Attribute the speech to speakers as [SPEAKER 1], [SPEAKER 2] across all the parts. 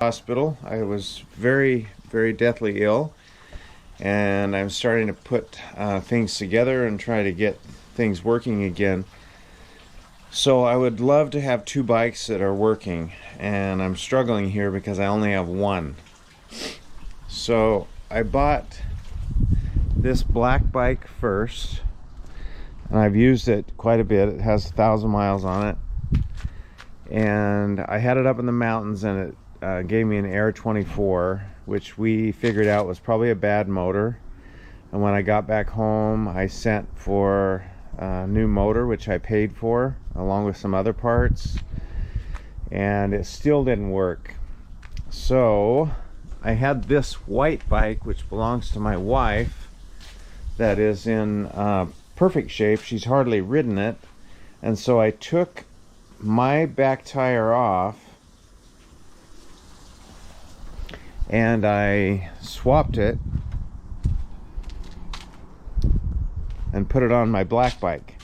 [SPEAKER 1] Hospital. I was very, very deathly ill, and I'm starting to put things together and try to get things working again. So I would love to have two bikes that are working, and I'm struggling here because I only have one. So I bought this black bike first, and I've used it quite a bit. It has 1,000 miles on it, and I had it up in the mountains, and it gave me an Air 24, which we figured out was probably a bad motor. And when I got back home, I sent for a new motor, which I paid for along with some other parts, and it still didn't work. So I had this white bike, which belongs to my wife, that is in perfect shape. She's hardly ridden it, and so I took my back tire off and I swapped it and put it on my black bike,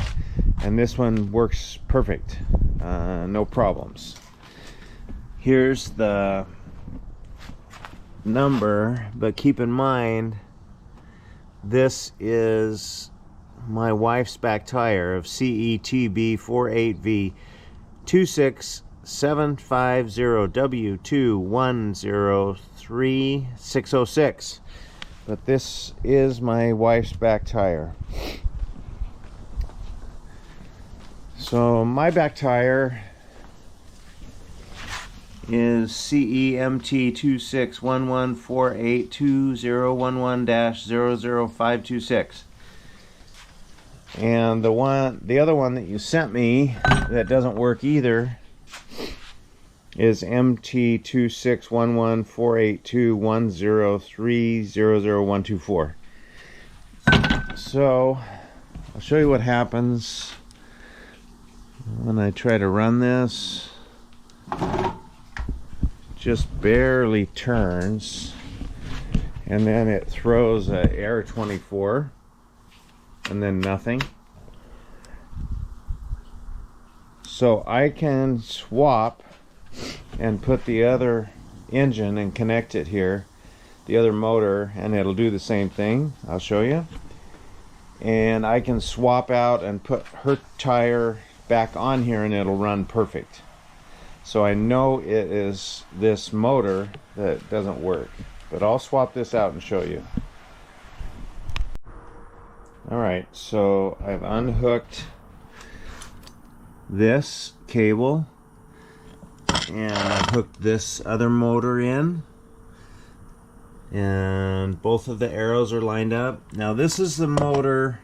[SPEAKER 1] and this one works perfect, no problems. Here's the number, but keep in mind this is my wife's back tire of CETB 48V 26750W2103606. But this is my wife's back tire. So my back tire is CEMT 2611482011-00526. And the other one that you sent me that doesn't work either is MT 2611482103000124. So I'll show you what happens when I try to run this. Just barely turns, and then it throws a Air 24, and then nothing. So I can swap and put the other engine and connect it here, the other motor, and it'll do the same thing. I'll show you. And I can swap out and put her tire back on here, and it'll run perfect. So I know it is this motor that doesn't work, but I'll swap this out and show you. Alright, so I've unhooked this cable, and I've hooked this other motor in, and both of the arrows are lined up. Now this is the motor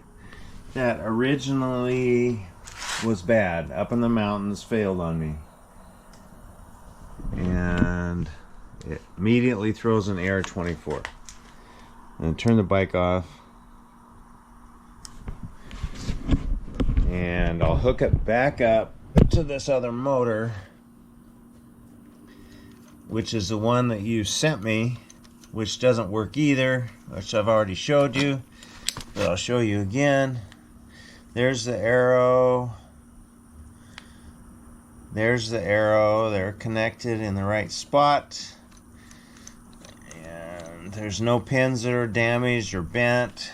[SPEAKER 1] that originally was bad, up in the mountains, failed on me, and it immediately throws an Air 24. And turn the bike off, and I'll hook it back up to this other motor, which is the one that you sent me, which doesn't work either, which I've already showed you, but I'll show you again. There's the arrow. There's the arrow. They're connected in the right spot, and there's no pins that are damaged or bent.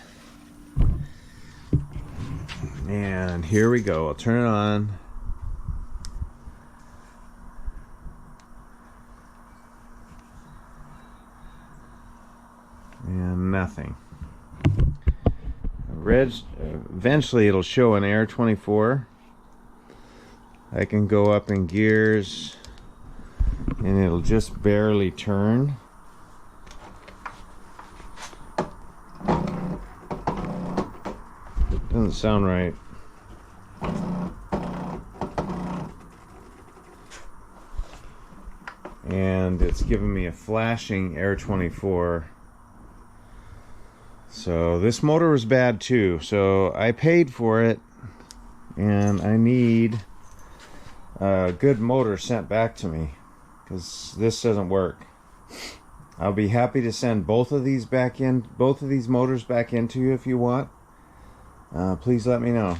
[SPEAKER 1] And here we go. I'll turn it on. And nothing. Eventually it'll show an Air 24. I can go up in gears, and it'll just barely turn. Doesn't sound right. And it's giving me a flashing Air 24. So this motor was bad too. So I paid for it, and I need a good motor sent back to me, because this doesn't work. I'll be happy to send both of these motors back into you if you want. Please let me know.